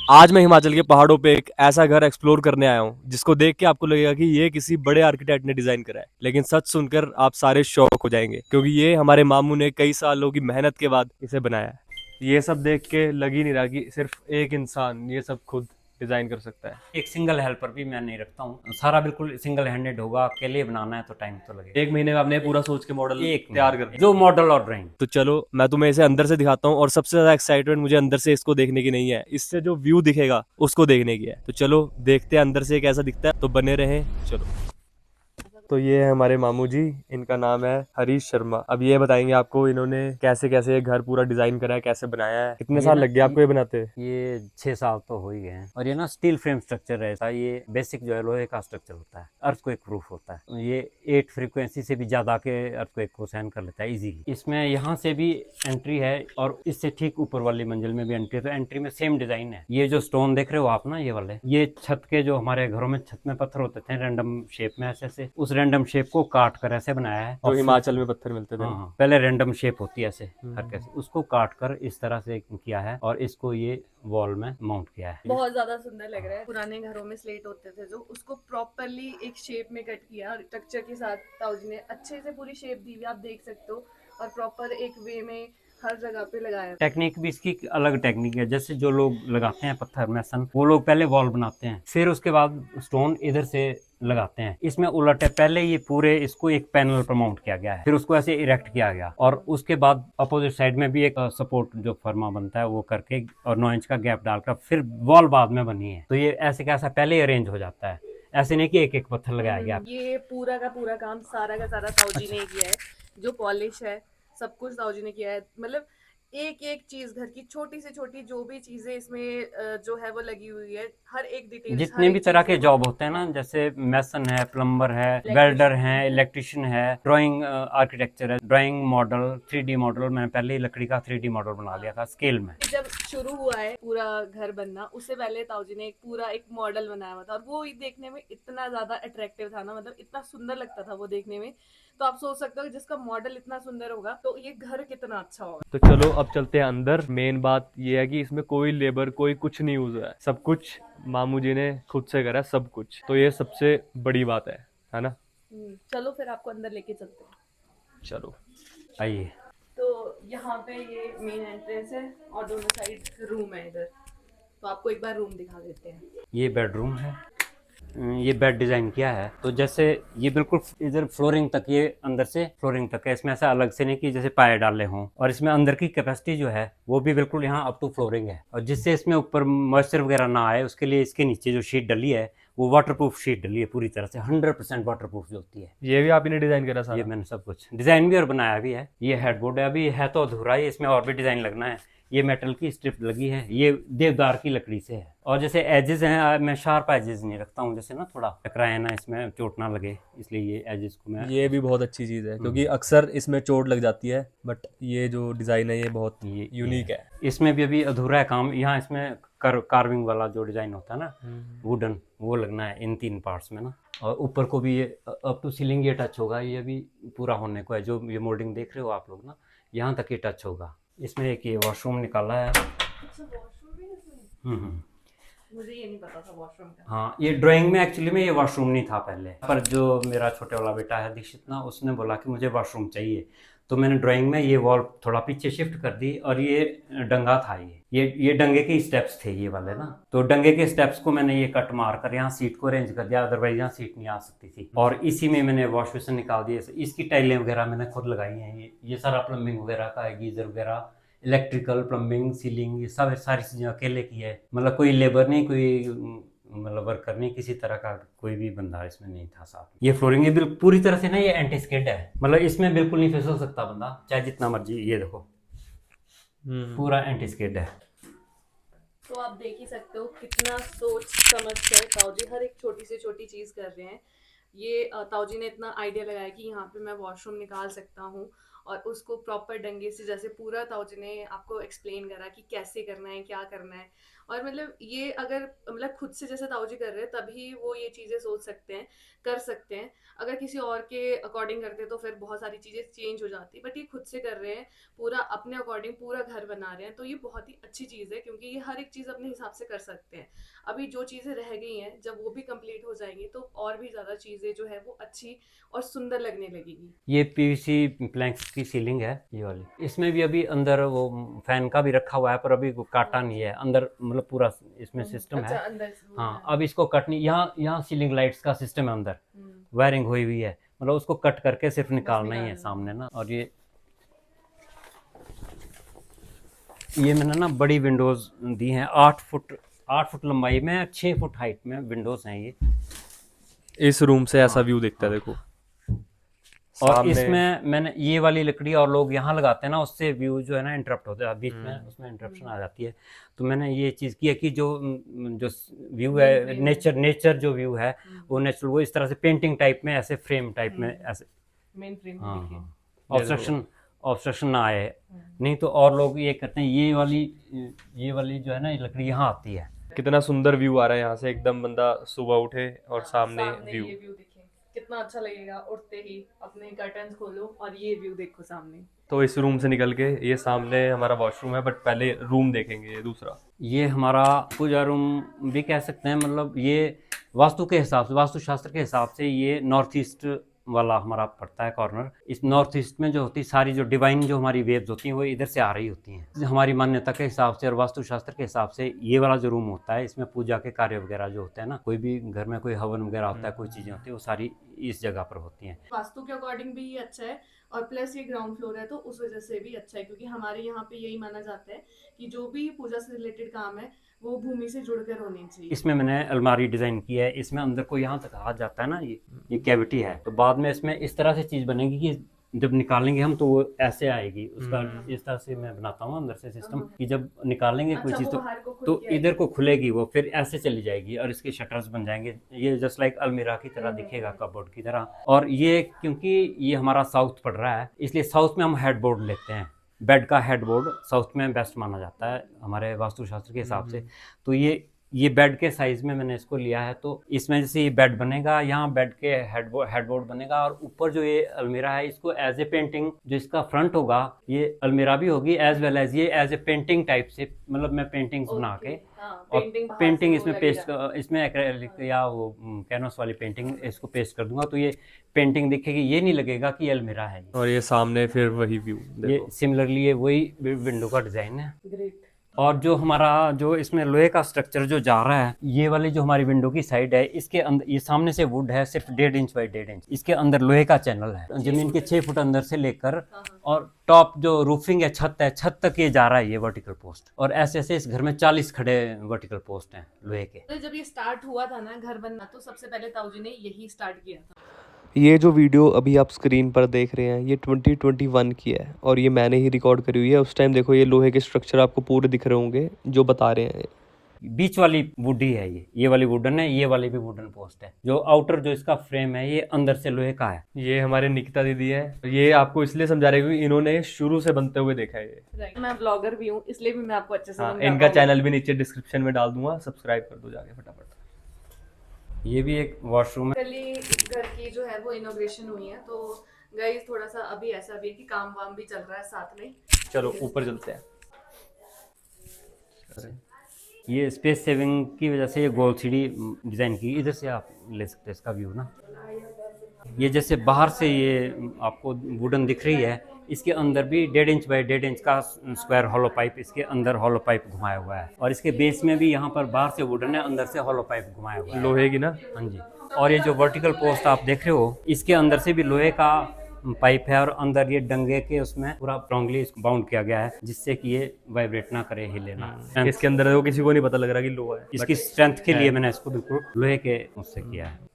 आज मैं हिमाचल के पहाड़ों पे एक ऐसा घर एक्सप्लोर करने आया हूँ जिसको देख के आपको लगेगा कि ये किसी बड़े आर्किटेक्ट ने डिजाइन करा है, लेकिन सच सुनकर आप सारे शॉक हो जाएंगे क्योंकि ये हमारे मामू ने कई सालों की मेहनत के बाद इसे बनाया है। ये सब देख के लग ही नहीं रहा कि सिर्फ एक इंसान ये सब खुद डिजाइन कर सकता है। एक सिंगल हेल्पर भी मैं नहीं रखता हूँ, सारा बिल्कुल सिंगल हैंडेड होगा। अकेले बनाना है तो टाइम तो लगेगा। एक महीने में आपने पूरा सोच के मॉडल एक तैयार कर महीने दिया। जो मॉडल और ड्राइंग। तो चलो मैं तुम्हें इसे अंदर से दिखाता हूँ, और सबसे ज्यादा एक्साइटमेंट मुझे अंदर से इसको देखने की नहीं है, इससे जो व्यू दिखेगा उसको देखने की है। तो चलो देखते हैं अंदर से कैसा दिखता है, तो बने रहें। चलो। तो ये है हमारे मामू जी, इनका नाम है हरीश शर्मा। अब ये बताएंगे आपको इन्होंने कैसे कैसे ये घर पूरा डिजाइन करा है, कैसे बनाया है। कितने ये साल ना लग गए आपको ये बनाते? ये 6 साल तो हो ही गए हैं। और ये ना स्टील फ्रेम स्ट्रक्चर है। ये बेसिक जो है लोहे का स्ट्रक्चर होता है, अर्थक्वेक प्रूफ होता है। ये 8 फ्रीक्वेंसी से भी ज्यादा के अर्थक्वेक को सहन कर लेता है इजीली। इसमें यहाँ से भी एंट्री है और इससे ठीक ऊपर वाली मंजिल में भी एंट्री है। तो एंट्री में सेम डिजाइन है। ये जो स्टोन देख रहे हो आप ना, ये वाले, ये छत के जो हमारे घरों में छत में पत्थर होते थे रैंडम शेप में, ऐसे ऐसे उस रैंडम शेप को काट कर ऐसे बनाया है। जो और हिमाचल में पत्थर मिलते थे हाँ ना। हाँ, पहले रैंडम शेप होती है ऐसे हर हम्म। कैसे, उसको काट कर इस तरह से किया है और इसको ये वॉल में माउंट किया है। बहुत ज्यादा सुंदर लग रहा है। पुराने घरों में स्लेट होते थे जो, उसको प्रॉपरली एक शेप में कट किया और स्ट्रक्चर के साथ ताऊजी ने अच्छे से पूरी शेप दी हुई, आप देख सकते हो। और प्रॉपर एक वे में हर जगह पे लगाया। टेक्निक भी इसकी अलग टेक्निक है। जैसे जो लोग लगाते हैं पत्थर मैसन, वो लोग पहले वॉल बनाते हैं, फिर उसके बाद स्टोन इधर से लगाते हैं। इसमें उलट है, पहले ये पूरे इसको एक पैनल पर माउंट किया गया है, फिर उसको ऐसे इरेक्ट किया गया और उसके बाद अपोजिट साइड में भी एक सपोर्ट जो फर्मा बनता है वो करके और 9 इंच का गैप डालकर फिर वॉल बाद में बनी है। तो ये ऐसे कैसा पहले अरेंज हो जाता है, ऐसे नहीं कि एक एक पत्थर लगाया गया। ये पूरा का पूरा काम सारा का सारा ताऊजी अच्छा। ने ही किया है। जो पॉलिश है सब कुछ ताऊजी ने किया है। मतलब एक एक चीज, घर की छोटी से छोटी जो भी चीजें इसमें जो है वो लगी हुई है, हर एक डिटेल्स, हर जितने भी एक तरह चीज है के वो। जॉब होते हैं ना, जैसे मैसन है, प्लम्बर है, वेल्डर इलेक्ट्रिशियन है, है। इलेक्ट्रिशियन है, ड्राइंग आर्किटेक्चर है, ड्राइंग मॉडल, 3D मॉडल। मैंने पहले ही लकड़ी का 3D मॉडल बना लिया था स्केल में। जब शुरू हुआ है पूरा घर बनना, उससे पहले ताऊजी ने एक पूरा एक मॉडल बनाया हुआ था, और वो देखने में इतना ज्यादा अट्रैक्टिव था ना, मतलब इतना सुंदर लगता था वो देखने में। तो आप सोच सकते हो कि जिसका मॉडल इतना सुंदर होगा तो ये घर कितना अच्छा होगा। तो चलो अब चलते हैं अंदर। मेन बात ये है कि इसमें कोई लेबर कोई कुछ नहीं यूज हुआ है, सब कुछ मामू जी ने खुद से करा है, सब कुछ। तो ये सबसे बड़ी बात है ना? चलो फिर आपको अंदर लेके चलते हैं। चलो। आइए। तो यहाँ पे ये मेन एंट्रेंस है और दोनों साइड रूम है इधर। तो आपको एक बार रूम दिखा देते हैं। ये बेडरूम है। ये बेड डिजाइन किया है तो जैसे ये बिल्कुल इधर फ्लोरिंग तक, ये अंदर से फ्लोरिंग तक है। इसमें ऐसा अलग से नहीं कि जैसे पाए डाले हों। और इसमें अंदर की कैपेसिटी जो है वो भी बिल्कुल यहाँ अप टू फ्लोरिंग है। और जिससे इसमें ऊपर मॉइस्चर वगैरह ना आए उसके लिए इसके नीचे जो शीट डली है वो वाटरप्रूफ शीट डली है, पूरी तरह से 100% वाटरप्रूफ जो होती है। ये भी आप ही ने डिजाइन करा ये सारा? मैंने सब कुछ डिजाइन भी और बनाया भी है। ये हेडबोर्ड है, अभी है तो अधूरा ही, इसमें और भी डिजाइन लगना है। ये मेटल की स्ट्रिप लगी है, ये देवदार की लकड़ी से है। और जैसे एजेस हैं, मैं शार्प एजेस नहीं रखता हूँ, जैसे ना थोड़ा टकराए ना, इसमें चोट ना लगे, इसलिए ये एजेस को मैं ये भी बहुत अच्छी चीज है क्योंकि अक्सर इसमें चोट लग जाती है, बट ये जो डिजाइन है ये बहुत ये यूनिक है। है। इसमें भी अभी अधूरा है काम। यहाँ इसमें कार्विंग वाला जो डिजाइन होता है ना, वुडन, वो लगना है इन 3 पार्ट्स में ना। और ऊपर को भी ये अप टू सीलिंग ये टच होगा। ये भी पूरा होने को है, जो ये मोल्डिंग देख रहे हो आप लोग ना, यहाँ तक ये टच होगा। इसमें एक ये वॉशरूम निकाला है। अच्छा, वॉशरूम भी इसमें? हम्म। मुझे ये नहीं पता था वॉशरूम का। हाँ, ये ड्राइंग में एक्चुअली में ये वॉशरूम नहीं था पहले, पर जो मेरा छोटे वाला बेटा है दीक्षित ना, उसने बोला कि मुझे वॉशरूम चाहिए। तो मैंने ड्राइंग में ये वॉल थोड़ा पीछे शिफ्ट कर दी और ये डंगा था। ये डंगे के स्टेप्स थे ये वाले ना। तो डंगे के स्टेप्स को मैंने ये कट मार कर यहाँ सीट को अरेंज कर दिया, अदरवाइज यहाँ सीट नहीं आ सकती थी। और इसी में मैंने वॉश बेसिन निकाल दिए। इसकी टाइलें वगैरह मैंने खुद लगाई हैं। ये सारा प्लम्बिंग वगैरह का है, गीजर वगैरह, इलेक्ट्रिकल, प्लम्बिंग, सीलिंग, ये सब सारी चीज़ें अकेले की है। मतलब कोई लेबर नहीं, कोई मतलब वर्कर नहीं, किसी तरह का कोई भी बंदा इसमें नहीं था साथ में। ये फ्लोरिंग है बिल्कुल पूरी तरह से ना, ये एंटी स्किड है। मतलब इसमें बिल्कुल नहीं फिसल सकता बंदा, चाहे जितना मर्जी। ये देखो पूरा एंटी स्किड है। तो आप देख ही सकते हो कितना सोच समझ कर ताऊजी हर एक छोटी से छोटी चीज कर रहे हैं। ये ताऊजी ने इतना आइडिया लगाया कि यहाँ पे मैं वॉशरूम निकाल सकता हूँ, और उसको प्रॉपर डंगे से, जैसे पूरा ताऊजी ने आपको एक्सप्लेन करा कि कैसे करना है, क्या करना है। और मतलब ये अगर मतलब खुद से जैसे ताऊ जी कर रहे हैं तभी वो ये चीजें सोच सकते हैं, कर सकते हैं। अगर किसी और के अकॉर्डिंग करते तो फिर बहुत सारी चीजें चेंज हो जाती, बट ये खुद से कर रहे हैं, पूरा अपने अकॉर्डिंग पूरा घर बना रहे हैं, तो ये बहुत ही अच्छी चीज है क्योंकि ये हर एक चीज अपने हिसाब से कर सकते हैं। अभी जो चीजें रह गई हैं जब वो भी कंप्लीट हो जाएंगी तो और भी ज्यादा चीजें जो है वो अच्छी और सुंदर लगने लगेगी। ये पीवीसी प्लैंक्स की सीलिंग है ये वाली। इसमें भी अभी अंदर वो फैन का भी रखा हुआ है, पर अभी वो काटा नहीं है अंदर, मतलब पूरा इसमें सिस्टम अच्छा है। अंदर से वो हाँ, है। अब इसको कट नहीं, यहाँ यहाँ सीलिंग लाइट्स का सिस्टम है अंदर, वायरिंग हुई हुई है, मतलब उसको कट करके सिर्फ निकालना ही है निकालना। सामने ना। और ये मैंने ना बड़ी विंडोज दी हैं, 8 फुट लंबाई में, 6 फुट हाइट में विंडोज हैं ये। इस रूम से ऐसा हाँ, व्यू दिखता है हाँ। देखो और सामने। इसमें मैंने ये वाली लकड़ी और लोग यहाँ लगाते हैं ना, उससे व्यू जो है ना इंटरप्ट होता है बीच में, उसमें इंटरप्शन आ जाती है। तो मैंने ये चीज़ की है कि जो जो व्यू है, नेचर जो व्यू है वो नेचुरल, वो इस तरह से पेंटिंग टाइप में, ऐसे फ्रेम टाइप में ऐसे। मेन फ्रेम हाँ दिखे। हाँ, ऑब्स्ट्रक्शन ना आए। नहीं तो और लोग ये करते हैं, ये वाली जो है ना ये लकड़ी यहाँ आती है। कितना सुंदर व्यू आ रहा है यहाँ से, एकदम बंदा सुबह उठे और सामने व्यू। ये व्यू दिखे कितना अच्छा लगेगा, उठते ही अपने कर्टन्स खोलो और ये व्यू देखो सामने। तो इस रूम से निकल के ये सामने हमारा वॉशरूम है, बट पहले रूम देखेंगे ये दूसरा। ये हमारा पूजा रूम भी कह सकते हैं, मतलब ये वास्तु के हिसाब से, वास्तुशास्त्र के हिसाब से ये नॉर्थ ईस्ट वाला हमारा पड़ता है कॉर्नर। इस नॉर्थ ईस्ट में जो होती सारी जो डिवाइन जो हमारी वेव्स होती हैं वो इधर से आ रही होती हैं। हमारी मान्यता के हिसाब से और वास्तुशास्त्र के हिसाब से ये वाला जो रूम होता है, इसमें पूजा के कार्य वगैरह जो होते हैं ना, कोई भी घर में कोई हवन वगैरह होता है, कोई चीज़ें होती है, वो सारी इस जगह पर होती हैं। वास्तु के अकॉर्डिंग भी ये अच्छा है और प्लस ये ग्राउंड फ्लोर है तो उस वजह से भी अच्छा है, क्योंकि हमारे यहाँ पे यही माना जाता है कि जो भी पूजा से रिलेटेड काम है वो भूमि से जुड़कर होने चाहिए। इसमें मैंने अलमारी डिज़ाइन की है, इसमें अंदर को यहाँ तक आ जाता है ना, ये कैविटी है, तो बाद में इसमें इस तरह से चीज़ बनेगी कि जब निकालेंगे हम तो वो ऐसे आएगी उसका। इस तरह से मैं बनाता हूँ अंदर से सिस्टम कि जब निकालेंगे कोई चीज़ तो इधर को खुलेगी वो, फिर ऐसे चली जाएगी और इसके शटर्स बन जाएंगे। ये जस्ट लाइक अलमीरा की तरह दिखेगा, कपबोर्ड की तरह। और ये क्योंकि ये हमारा साउथ पड़ रहा है, इसलिए साउथ में हम हेडबोर्ड लेते हैं। बेड का हेडबोर्ड साउथ में बेस्ट माना जाता है हमारे वास्तुशास्त्र के हिसाब से। तो ये बेड के साइज में मैंने इसको लिया है। तो इसमें जैसे ये बेड बनेगा, यहाँ बेड के हेडबोर्ड बनेगा, और ऊपर जो ये अलमीरा है इसको एज ए पेंटिंग, जो इसका फ्रंट होगा ये अलमीरा भी होगी, एज वेल एज ये एज ए पेंटिंग टाइप से, मतलब मैं पेंटिंग्स बना के और पेंटिंग इसमें पेस्ट, इसमें एक्रेलिक या वो कैनवस वाली पेंटिंग इसको पेस्ट कर दूंगा, तो ये पेंटिंग दिखेगी, ये नहीं लगेगा कि ये अलमीरा है। और ये सामने फिर वही व्यू ये देखो। सिमिलरली ये वही विंडो का डिजाइन है। ग्रेट। और जो हमारा जो इसमें लोहे का स्ट्रक्चर जो जा रहा है, ये वाली जो हमारी विंडो की साइड है, इसके अंदर ये सामने से वुड है सिर्फ 1.5 इंच बाई 1.5 इंच, इसके अंदर लोहे का चैनल है जमीन के 6 फुट अंदर से लेकर, और टॉप जो रूफिंग है, छत तक ये जा रहा है ये वर्टिकल पोस्ट। और ऐसे ऐसे इस घर में 40 खड़े वर्टिकल पोस्ट हैं लोहे के। तो जब ये स्टार्ट हुआ था ना घर बनना, तो सबसे पहले ताऊ जी ने यही स्टार्ट किया था। ये जो वीडियो अभी आप स्क्रीन पर देख रहे हैं ये 2021 की है और ये मैंने ही रिकॉर्ड करी हुई है। उस टाइम देखो ये लोहे के स्ट्रक्चर आपको पूरे दिख रहे होंगे जो बता रहे हैं। बीच वाली वुड ही है ये वाली वुडन है, ये वाली भी वुडन पोस्ट है। जो आउटर जो इसका फ्रेम है ये अंदर से लोहे का है। ये हमारे निकिता दीदी है, ये आपको इसलिए समझा रहे क्योंकि इन्होंने शुरू से बनते हुए देखा है ये। मैं ब्लॉगर भी हूँ इसलिए भी मैं आपको अच्छे से हाँ, समझा इनका पाऊंगी। चैनल भी नीचे डिस्क्रिप्शन में डाल दूंगा, सब्सक्राइब कर दो जाके फटाफट। ये भी एक वॉशरूम है। कल इस घर की जो है वो इनॉग्रेशन हुई है, तो गाइस थोड़ा सा अभी ऐसा भी है कि काम वाम भी चल रहा है साथ में। चलो ऊपर चलते हैं। ये स्पेस सेविंग की वजह से ये गोल सीढ़ी डिज़ाइन की, इधर से आप ले सकते हैं इसका व्यू ना। ये जैसे बाहर से ये आपको वुडन दिख रही है, इसके अंदर भी 1.5 इंच बाई 1.5 इंच का स्क्वायर हॉलो पाइप, इसके अंदर हॉलो पाइप घुमाया हुआ है। और इसके बेस में भी यहाँ पर बाहर से वुडन है, अंदर से हॉलो पाइप घुमाया हुआ है लोहे की ना। हाँ जी। और ये जो वर्टिकल पोस्ट आप देख रहे हो, इसके अंदर से भी लोहे का पाइप है, और अंदर ये डंगे के उसमें पूरा स्ट्रांगली बाउंड किया गया है, जिससे कि ये वाइब्रेट ना करे, हिले ना। इसके अंदर देखो किसी को नहीं पता लग रहा कि लोहा है। इसकी स्ट्रेंथ के लिए मैंने इसको बिल्कुल लोहे के उससे किया है।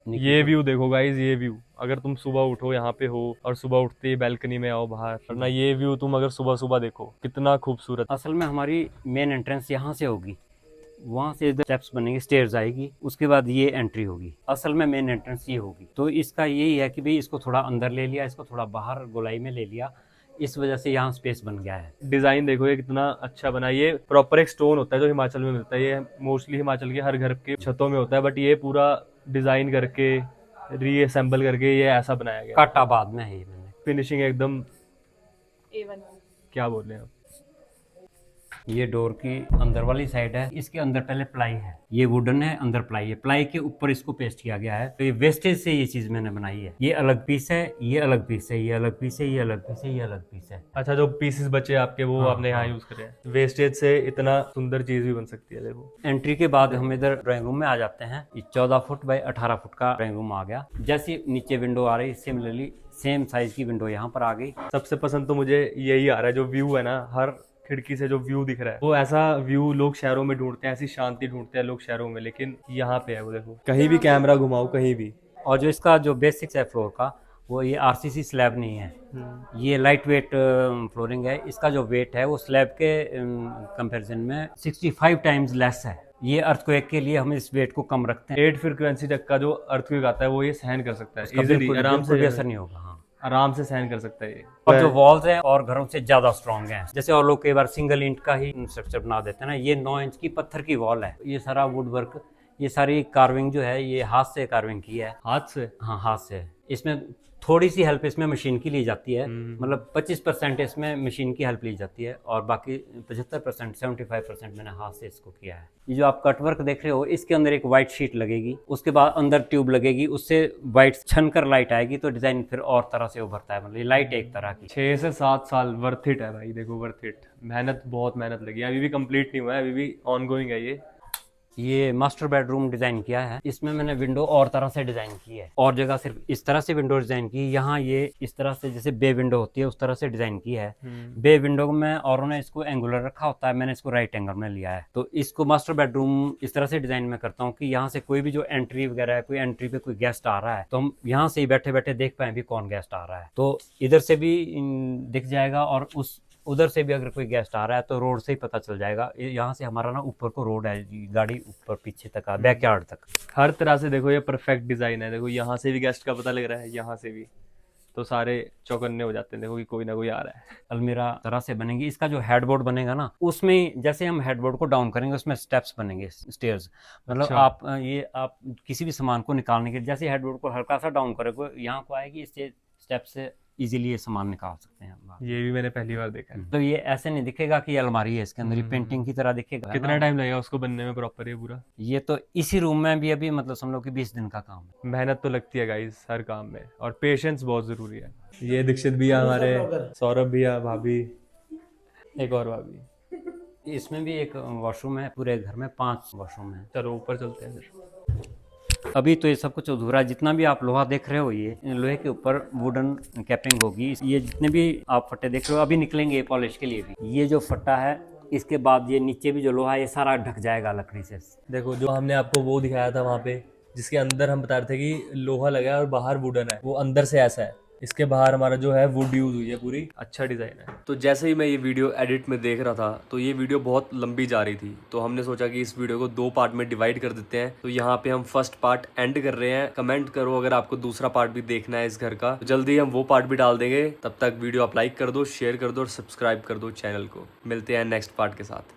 ये व्यू देखो गाइज, ये व्यू अगर तुम सुबह उठो यहाँ पे हो और सुबह उठते ही बैल्कनी में आओ बाहर, वरना ये व्यू तुम अगर सुबह सुबह देखो कितना खूबसूरत। असल में हमारी मेन एंट्रेंस यहाँ से होगी, वहाँ से इधर स्टेप्स बनेंगे, स्टेयर्स आएगी, उसके बाद ये एंट्री होगी। असल में मेन एंट्रेंस ये होगी। तो इसका यही है कि भाई इसको थोड़ा अंदर ले लिया, इसको थोड़ा बाहर गोलाई में ले लिया, इस वजह से यहाँ स्पेस बन गया है। डिजाइन देखो ये कितना अच्छा बना है। ये प्रॉपर एक स्टोन होता है जो हिमाचल में मिलता है, ये मोस्टली हिमाचल के हर घर के छतों में होता है, बट ये पूरा डिजाइन करके रीअसेंबल करके ये ऐसा बनाया गया। काटा बाद में है ये मैंने। फिनिशिंग एकदम A1। क्या बोल रहे हैं आप। ये डोर की अंदर वाली साइड है, इसके अंदर पहले प्लाई है, ये वुडन है, अंदर प्लाई है, प्लाई के ऊपर इसको पेस्ट किया गया है। तो ये वेस्टेज से ये चीज मैंने बनाई है। ये अलग पीस है, ये अलग पीस है, ये अलग पीस है, ये अलग पीस है, ये अलग पीस है। अच्छा, जो पीसेस बचे आपके वो हाँ, आपने यहाँ हाँ। यूज करे हैं। वेस्टेज से इतना सुंदर चीज भी बन सकती है देखो। एंट्री के बाद हम इधर ड्राइंग रूम में आ जाते हैं। ये 14 फुट बाय 18 फुट का ड्राइंग रूम आ गया। जैसे नीचे विंडो आ रही, सिमिलरली सेम साइज की विंडो यहाँ पर आ गई। सबसे पसंद तो मुझे यही आ रहा है, जो व्यू है ना, हर खिड़की से जो व्यू दिख रहा है, वो ऐसा व्यू लोग शहरों में ढूंढते हैं, ऐसी शांति ढूंढते हैं लोग शहरों में, लेकिन यहाँ पे है वो देखो। कहीं भी कैमरा घुमाओ कहीं भी। और जो इसका जो बेसिक्स है फ्लोर का, वो ये आरसीसी स्लैब नहीं है, ये लाइट वेट फ्लोरिंग है। इसका जो वेट है वो स्लैब के कंपैरिजन में 65 टाइम्स लेस है। ये अर्थक्वेक के लिए हम इस वेट को कम रखते हैं। 8 फ्रीक्वेंसी तक का जो अर्थक्वेक आता है वो ये सहन कर सकता है इसका इजीली, बिल्कुल आराम बिल्कुल भी से, असर नहीं होगा। हाँ, आराम से सहन कर सकता है ये। और जो वॉल्स हैं और घरों से ज्यादा स्ट्रॉन्ग हैं। जैसे और लोग कई बार सिंगल इंट का ही स्ट्रक्चर बना देते हैं ना, ये 9 इंच की पत्थर की वॉल है। ये सारा वुड वर्क, ये सारी कार्विंग जो है ये हाथ से कार्विंग की है। हाथ से। हाँ, हाथ से। इसमें थोड़ी सी हेल्प इसमें मशीन की ली जाती है, मतलब 25% इसमें मशीन की हेल्प ली जाती है, और बाकी 75% 75% मैंने हाथ से इसको किया है। ये जो आप कटवर्क देख रहे हो, इसके अंदर एक वाइट शीट लगेगी, उसके बाद अंदर ट्यूब लगेगी, उससे वाइट छन कर लाइट आएगी, तो डिजाइन फिर और तरह से उभरता है। मतलब ये लाइट एक तरह की। 6 से 7 साल वर्थ इट है भाई, देखो वर्थ इट। मेहनत, बहुत मेहनत लगी है, अभी भी कंप्लीट नहीं हुआ है, अभी भी ऑनगोइंग है ये मास्टर बेडरूम डिजाइन किया है। इसमें मैंने विंडो और तरह से डिजाइन की है, और जगह सिर्फ इस तरह से विंडो डिजाइन की। यहाँ ये इस तरह से जैसे बे विंडो होती है उस तरह से डिजाइन की है। बे विंडो में औरों ने इसको एंगुलर रखा होता है, मैंने इसको राइट एंगल में लिया है। तो इसको मास्टर बेडरूम इस तरह से डिजाइन में करता हूँ कि यहाँ से कोई भी जो एंट्री वगैरह है, कोई एंट्री पे कोई गेस्ट आ रहा है, तो हम यहाँ से ही बैठे बैठे देख पाए भी कौन गेस्ट आ रहा है। तो इधर से भी दिख जाएगा, और उधर से भी अगर कोई गेस्ट आ रहा है तो रोड से ही पता चल जाएगा। यहाँ से हमारा ना ऊपर को रोड है, गाड़ी ऊपर पीछे तक आ, बैकयार्ड तक। हर तरह से देखो ये परफेक्ट डिजाइन है। देखो यहाँ से भी गेस्ट का पता लग रहा है, यहाँ से भी, तो सारे चौकन्ने हो जाते हैं देखो कि कोई ना कोई आ रहा है। अलमीरा तरह से बनेगी। इसका जो हेडबोर्ड बनेगा ना, उसमें जैसे हम हेडबोर्ड को डाउन करेंगे उसमें स्टेप्स बनेंगे, स्टेयर्स। मतलब अच्छा। आप किसी भी सामान को निकालने के लिए जैसे हेडबोर्ड को हल्का सा डाउन करोगे, यहाँ को आएगी, इस स्टेप से इजीली ये सामान निकाल सकते हैं हम। ये भी मैंने पहली बार देखा है। तो ये ऐसे नहीं दिखेगा कि ये अलमारी है, इसके अंदर ये पेंटिंग की तरह दिखेगा। कितना टाइम लगेगा उसको बनने में प्रॉपर ये पूरा। ये तो इसी रूम में भी अभी मतलब समझ लो कि 20 दिन का काम है। मेहनत तो लगती है गाइस हर काम में, और पेशेंस बहुत जरूरी है। ये दीक्षित भैया हमारे, सौरभ भैया, भाभी, एक और भाभी। इसमें भी एक वॉशरूम है, पूरे घर में 5 वॉशरूम है। चलो ऊपर चलते हैं फिर। अभी तो ये सब कुछ अधूरा है। जितना भी आप लोहा देख रहे हो, ये लोहे के ऊपर वुडन कैपिंग होगी। ये जितने भी आप फट्टे देख रहे हो अभी निकलेंगे पॉलिश के लिए भी। ये जो फट्टा है, इसके बाद ये नीचे भी जो लोहा है ये सारा ढक जाएगा लकड़ी से। देखो जो हमने आपको वो दिखाया था वहाँ पे, जिसके अंदर हम बता रहे थे कि लोहा लगा है और बाहर वुडन है, वो अंदर से ऐसा है। इसके बाहर हमारा जो है वुड यूज हुई है पूरी। अच्छा डिजाइन है। तो जैसे ही मैं ये वीडियो एडिट में देख रहा था तो ये वीडियो बहुत लंबी जा रही थी, तो हमने सोचा कि इस वीडियो को 2 पार्ट में डिवाइड कर देते हैं। तो यहाँ पे हम फर्स्ट पार्ट एंड कर रहे हैं। कमेंट करो अगर आपको दूसरा पार्ट भी देखना है इस घर का, तो जल्दी हम वो पार्ट भी डाल देंगे। तब तक वीडियो आप लाइक कर दो, शेयर कर दो और सब्सक्राइब कर दो चैनल को। मिलते हैं नेक्स्ट पार्ट के साथ।